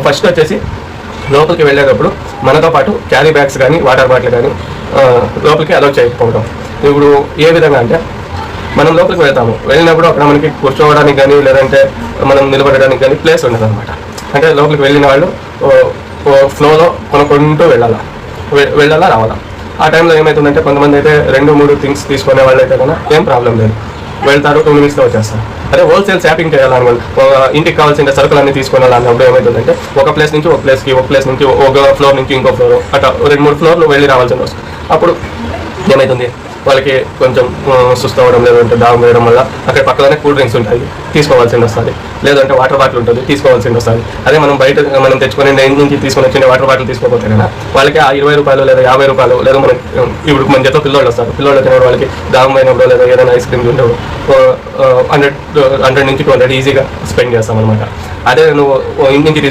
First వచ్చేసి లోపలికి వెళ్ళేటప్పుడు మనతో పాటు క్యారీ బ్యాగ్స్ కానీ వాటర్ బాటిల్ కానీ లోపలికి అలౌ చేయకపోవడం. ఇప్పుడు ఏ విధంగా అంటే మనం లోపలికి వెళ్ళినప్పుడు అక్కడ మనకి కూర్చోవడానికి కానీ లేదంటే మనం నిలబడడానికి కానీ ప్లేస్ ఉండదు అనమాట. అంటే లోపలికి వెళ్ళిన వాళ్ళు ఫ్లోలో కొనుక్కుంటూ వెళ్ళాలా రావాలా. ఆ టైంలో ఏమవుతుందంటే కొంతమంది అయితే 2-3 థింగ్స్ తీసుకునే వాళ్ళు అయితే కన్నా ఏం ప్రాబ్లం లేదు, వెళ్తారు 2 minutesలో వచ్చేస్తారు. అదే హోల్సేల్ షాపింగ్ చేయాలనుకోండి, ఇంటికి కావాల్సిన సరుకులన్నీ తీసుకుని అన్నప్పుడు ఏమవుతుందంటే ఒక ప్లేస్ నుంచి ఒక ప్లేస్ నుంచి ఒక ఫ్లోర్ నుంచి ఇంకో ఫ్లోర్ అట్లా 2-3 ఫ్లోర్లు వెళ్ళి రావాల్సి వస్తుంది. అప్పుడు ఏమవుతుంది, వాళ్ళకి కొంచెం సుస్తు అవ్వడం లేదంటే దాహం వేయడం వల్ల అక్కడ పక్కనే కూల్ డ్రింక్స్ ఉంటాయి తీసుకోవాల్సి వస్తుంది, లేదంటే వాటర్ బాటిల్ ఉంటుంది తీసుకోవాల్సి వస్తుంది. అదే మనం తెచ్చుకొని నుంచి తీసుకొని వచ్చిన వాటర్ బాటిల్ తీసుకోకపోతే కదా వాళ్ళకి ఆ 20 రూపాయలు లేదా 50 రూపాయలు లేదా ఇప్పుడు మన చేతిలో పిల్లలు వస్తారు, పిల్లలు వచ్చినప్పుడు వాళ్ళకి దాహం అయినప్పుడు లేదా ఏదైనా ఐస్ క్రీమ్ తింటే 100 నుంచి 200 ఈజీగా స్పెండ్ చేస్తాం అనమాట. అదే నువ్వు ఇంటి నుంచి